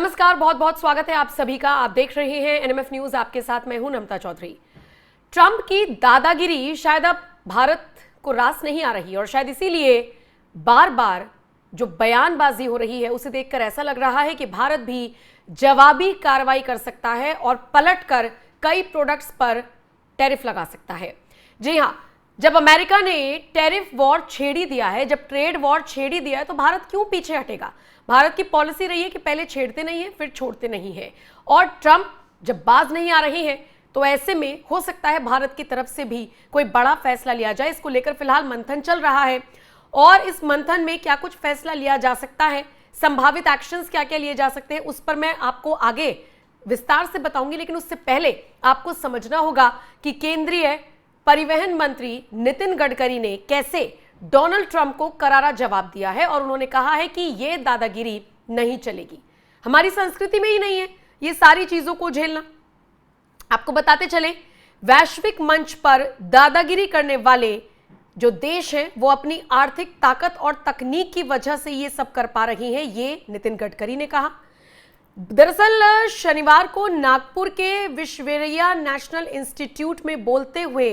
नमस्कार, बहुत बहुत स्वागत है आप सभी का। आप देख रहे हैं एनएमएफ न्यूज। आपके साथ मैं हूं नमता चौधरी। ट्रंप की दादागिरी शायद अब भारत को रास नहीं आ रही और शायद इसीलिए बार बार जो बयानबाजी हो रही है उसे देखकर ऐसा लग रहा है कि भारत भी जवाबी कार्रवाई कर सकता है और पलटकर कई प्रोडक्ट्स पर टैरिफ लगा सकता है। जी हां, जब अमेरिका ने टैरिफ वॉर छेड़ ही दिया है, जब ट्रेड वॉर छेड़ ही दिया है, तो भारत क्यों पीछे हटेगा। भारत की पॉलिसी रही है कि पहले छेड़ते नहीं है फिर छोड़ते नहीं है, और ट्रंप जब बाज नहीं आ रहे हैं तो ऐसे में हो सकता है भारत की तरफ से भी कोई बड़ा फैसला लिया जाए। इसको लेकर फिलहाल मंथन चल रहा है और इस मंथन में क्या कुछ फैसला लिया जा सकता है, संभावित एक्शंस क्या क्या लिए जा सकते हैं, उस पर मैं आपको आगे विस्तार से बताऊंगी। लेकिन उससे पहले आपको समझना होगा कि केंद्रीय परिवहन मंत्री नितिन गडकरी ने कैसे डोनाल्ड ट्रंप को करारा जवाब दिया है और उन्होंने कहा है कि यह दादागिरी नहीं चलेगी, हमारी संस्कृति में ही नहीं है ये सारी चीजों को झेलना। आपको बताते चलें, वैश्विक मंच पर दादागिरी करने वाले जो देश हैं वो अपनी आर्थिक ताकत और तकनीक की वजह से ये सब कर पा रही हैं, ये नितिन गडकरी ने कहा। दरअसल शनिवार को नागपुर के विश्वेश्वरैया नेशनल इंस्टीट्यूट में बोलते हुए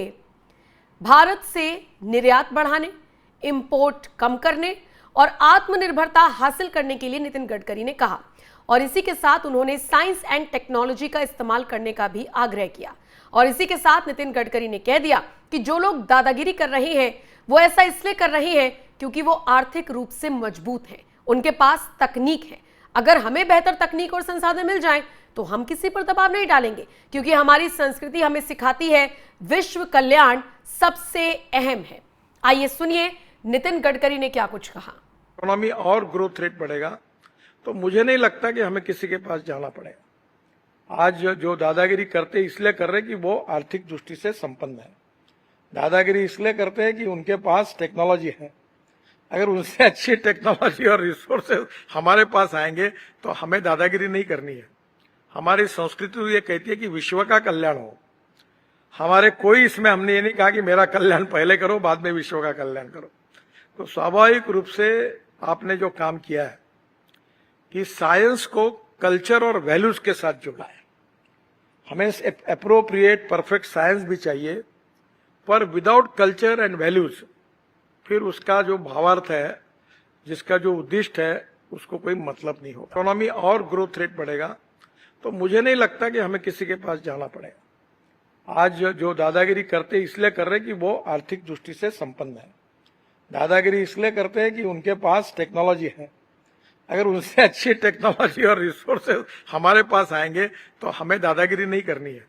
भारत से निर्यात बढ़ाने, इंपोर्ट कम करने और आत्मनिर्भरता हासिल करने के लिए नितिन गडकरी ने कहा, और इसी के साथ उन्होंने साइंस एंड टेक्नोलॉजी का इस्तेमाल करने का भी आग्रह किया। और इसी के साथ नितिन गडकरी ने कह दिया कि जो लोग दादागिरी कर रहे हैं वो ऐसा इसलिए कर रहे हैं क्योंकि वो आर्थिक रूप से मजबूत हैं, उनके पास तकनीक है। अगर हमें बेहतर तकनीक और संसाधन मिल जाएं तो हम किसी पर दबाव नहीं डालेंगे, क्योंकि हमारी संस्कृति हमें सिखाती है विश्व कल्याण सबसे अहम है। आइए सुनिए नितिन गडकरी ने क्या कुछ कहा। इकोनॉमी और ग्रोथ रेट बढ़ेगा तो मुझे नहीं लगता कि हमें किसी के पास जाना पड़ेगा। आज जो दादागिरी करते इसलिए कर रहे कि वो आर्थिक दृष्टि से संपन्न है, दादागिरी इसलिए करते हैं कि उनके पास टेक्नोलॉजी है। अगर उनसे अच्छी टेक्नोलॉजी और रिसोर्सेज हमारे पास आएंगे तो हमें दादागिरी नहीं करनी है। हमारी संस्कृति ये कहती है कि विश्व का कल्याण हो। हमारे कोई इसमें हमने ये नहीं कहा कि मेरा कल्याण पहले करो बाद में विश्व का कल्याण करो। तो स्वाभाविक रूप से आपने जो काम किया है कि साइंस को कल्चर और वैल्यूज के साथ जोड़ा है। हमें एप्रोप्रिएट परफेक्ट साइंस भी चाहिए, पर विदाउट कल्चर एंड वैल्यूज फिर उसका जो भावार्थ है, जिसका जो उद्दिष्ट है, उसको कोई मतलब नहीं होगा। इकोनॉमी और ग्रोथ रेट बढ़ेगा तो मुझे नहीं लगता कि हमें किसी के पास जाना पड़ेगा। आज जो दादागिरी करते इसलिए कर रहे कि वो आर्थिक दृष्टि से संपन्न है, दादागिरी इसलिए करते हैं कि उनके पास टेक्नोलॉजी है। अगर उनसे अच्छी टेक्नोलॉजी और रिसोर्सेज हमारे पास आएंगे तो हमें दादागिरी नहीं करनी है।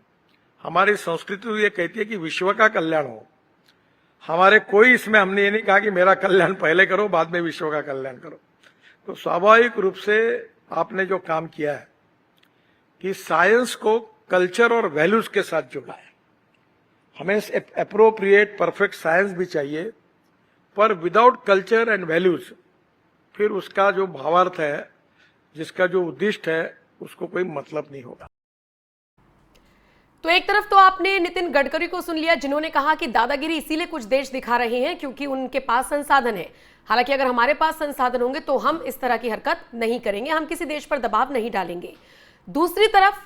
हमारी संस्कृति ये कहती है कि विश्व का कल्याण हो। हमारे कोई इसमें हमने ये नहीं कहा कि मेरा कल्याण पहले करो बाद में विश्व का कल्याण करो। तो स्वाभाविक रूप से आपने जो काम किया है कि साइंस को कल्चर और वैल्यूज के साथ जोड़ा है। हमें एप्रोप्रिएट परफेक्ट साइंस भी चाहिए, पर विदाउट कल्चर एंड वैल्यूज फिर उसका जो भावार्थ है, जिसका जो उद्दिष्ट है, उसको कोई मतलब नहीं होगा। तो एक तरफ तो आपने नितिन गडकरी को सुन लिया, जिन्होंने कहा कि दादागिरी इसीलिए कुछ देश दिखा रहे हैं क्योंकि उनके पास संसाधन है। हालांकि अगर हमारे पास संसाधन होंगे तो हम इस तरह की हरकत नहीं करेंगे, हम किसी देश पर दबाव नहीं डालेंगे। दूसरी तरफ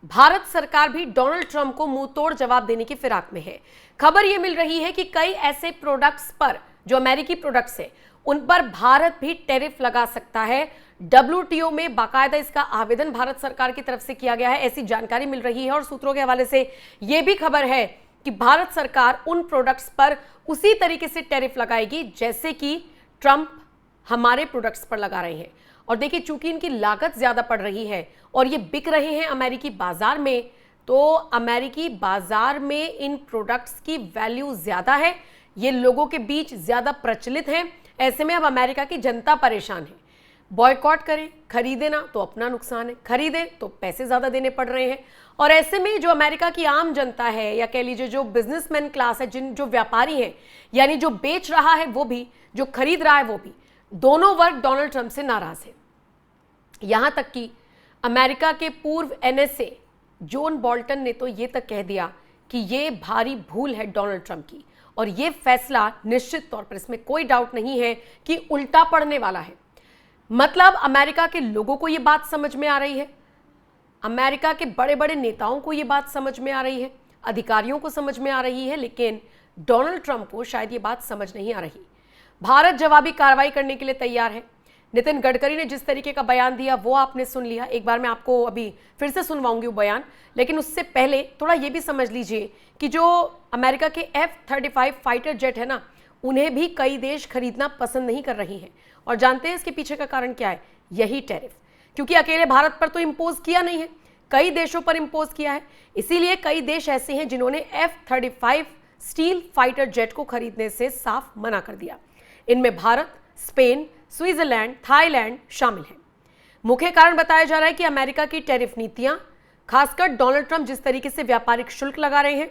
भारत सरकार भी डोनाल्ड ट्रंप को मुंह तोड़ जवाब देने की फिराक में है। खबर यह मिल रही है कि कई ऐसे प्रोडक्ट्स पर, जो अमेरिकी प्रोडक्ट्स हैं, उन पर भारत भी टैरिफ लगा सकता है। WTO में बाकायदा इसका आवेदन भारत सरकार की तरफ से किया गया है, ऐसी जानकारी मिल रही है। और सूत्रों के हवाले से यह भी खबर है कि भारत सरकार उन प्रोडक्ट्स पर उसी तरीके से टैरिफ लगाएगी जैसे कि ट्रंप हमारे प्रोडक्ट्स पर लगा रहे हैं। और देखिए, चूंकि इनकी लागत ज्यादा पड़ रही है और ये बिक रहे हैं अमेरिकी बाजार में, तो अमेरिकी बाजार में इन प्रोडक्ट्स की वैल्यू ज्यादा है, ये लोगों के बीच ज्यादा प्रचलित है। ऐसे में अब अमेरिका की जनता परेशान है। बॉयकॉट करें, खरीदे ना तो अपना नुकसान है, खरीदे तो पैसे ज्यादा देने पड़ रहे हैं। और ऐसे में जो अमेरिका की आम जनता है, या कह लीजिए जो बिजनेसमैन क्लास है, जो व्यापारी है, यानी जो बेच रहा है वो भी, जो खरीद रहा है वो भी, दोनों वर्ग डोनाल्ड ट्रंप से नाराज है। यहां तक कि अमेरिका के पूर्व NSA जॉन बोल्टन ने तो ये तक कह दिया कि ये भारी भूल है डोनाल्ड ट्रंप की, और ये फैसला निश्चित तौर पर, इसमें कोई डाउट नहीं है कि उल्टा पड़ने वाला है। मतलब अमेरिका के लोगों को यह बात समझ में आ रही है, अमेरिका के बड़े बड़े नेताओं को यह बात समझ में आ रही है, अधिकारियों को समझ में आ रही है, लेकिन डोनाल्ड ट्रंप को शायद ये बात समझ नहीं आ रही। भारत जवाबी कार्रवाई करने के लिए तैयार है। नितिन गडकरी ने जिस तरीके का बयान दिया वो आपने सुन लिया। एक बार मैं आपको अभी फिर से सुनवाऊंगी वो बयान, लेकिन उससे पहले थोड़ा ये भी समझ लीजिए कि जो अमेरिका के F-35 फाइटर जेट है ना, उन्हें भी कई देश खरीदना पसंद नहीं कर रही हैं। और जानते हैं इसके पीछे का कारण क्या है? यही टैरिफ। क्योंकि अकेले भारत पर तो इंपोज किया नहीं है, कई देशों पर इंपोज किया है। इसीलिए कई देश ऐसे हैं जिन्होंने F-35 स्टील फाइटर जेट को खरीदने से साफ मना कर दिया। इनमें भारत, स्पेन, स्विट्जरलैंड, थाईलैंड शामिल हैं। मुख्य कारण बताया जा रहा है कि अमेरिका की टैरिफ नीतियां, खासकर डोनाल्ड ट्रंप जिस तरीके से व्यापारिक शुल्क लगा रहे हैं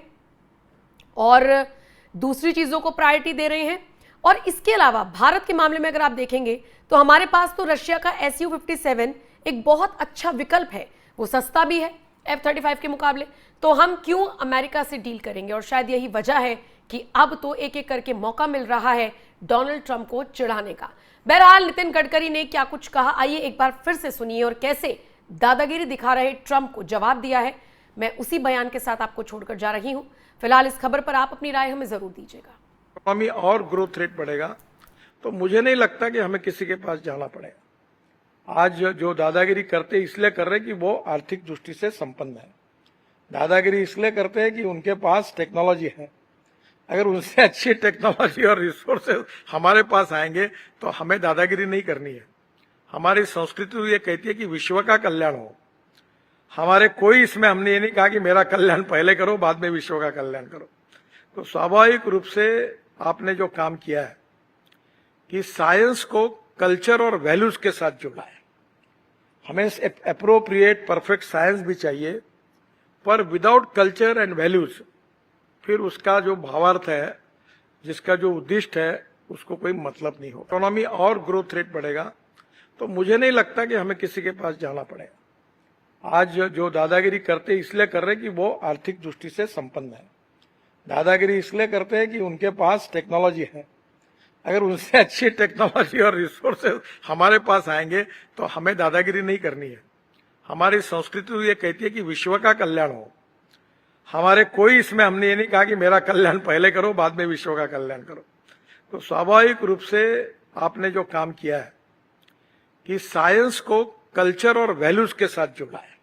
और दूसरी चीजों को प्रायोरिटी दे रहे हैं। और इसके अलावा भारत के मामले में अगर आप देखेंगे तो हमारे पास तो रशिया का Su-57 एक बहुत अच्छा विकल्प है, वो सस्ता भी है F-35 के मुकाबले। तो हम क्यों अमेरिका से डील करेंगे? और शायद यही वजह है कि अब तो एक एक करके मौका मिल रहा है डोनाल्ड ट्रंप को चिढ़ाने का। बहरहाल नितिन गडकरी ने क्या कुछ कहा, आइए एक बार फिर से सुनिए और कैसे दादागिरी दिखा रहे ट्रंप को जवाब दिया है। मैं उसी बयान के साथ आपको छोड़कर जा रही हूं। फिलहाल इस खबर पर आप अपनी राय हमें जरूर दीजिएगा। इकोनॉमी और ग्रोथ रेट बढ़ेगा, तो मुझे नहीं लगता कि हमें किसी के पास जाना पड़ेगा। आज जो दादागिरी करते इसलिए कर रहे कि वो आर्थिक दृष्टि से संपन्न है। दादागिरी इसलिए करते हैं कि उनके पास टेक्नोलॉजी है। अगर उनसे अच्छी टेक्नोलॉजी और रिसोर्सेज हमारे पास आएंगे तो हमें दादागिरी नहीं करनी है। हमारी संस्कृति ये कहती है कि विश्व का कल्याण हो। हमारे कोई इसमें हमने ये नहीं कहा कि मेरा कल्याण पहले करो बाद में विश्व का कल्याण करो। तो स्वाभाविक रूप से आपने जो काम किया है कि साइंस को कल्चर और वैल्यूज के साथ जोड़ा है। हमें एप्रोप्रिएट परफेक्ट साइंस भी चाहिए, पर विदाउट कल्चर एंड वैल्यूज फिर उसका जो भावार्थ है, जिसका जो उद्दिष्ट है, उसको कोई मतलब नहीं हो। इकोनॉमी और ग्रोथ रेट बढ़ेगा, तो मुझे नहीं लगता कि हमें किसी के पास जाना पड़ेगा। आज जो दादागिरी करते इसलिए कर रहे कि वो आर्थिक दृष्टि से संपन्न है। दादागिरी इसलिए करते हैं कि उनके पास टेक्नोलॉजी है। अगर उनसे अच्छी टेक्नोलॉजी और रिसोर्सेज हमारे पास आएंगे तो हमें दादागिरी नहीं करनी है। हमारी संस्कृति ये कहती है कि विश्व का कल्याण हो। हमारे कोई इसमें हमने ये नहीं कहा कि मेरा कल्याण पहले करो बाद में विश्व का कल्याण करो। तो स्वाभाविक रूप से आपने जो काम किया है कि साइंस को कल्चर और वैल्यूज के साथ जोड़ा है।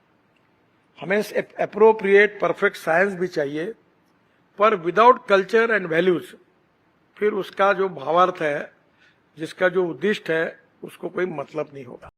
हमें एप्रोप्रिएट परफेक्ट साइंस भी चाहिए, पर विदाउट कल्चर एंड वैल्यूज फिर उसका जो भावार्थ है, जिसका जो उद्दिष्ट है, उसको कोई मतलब नहीं होगा।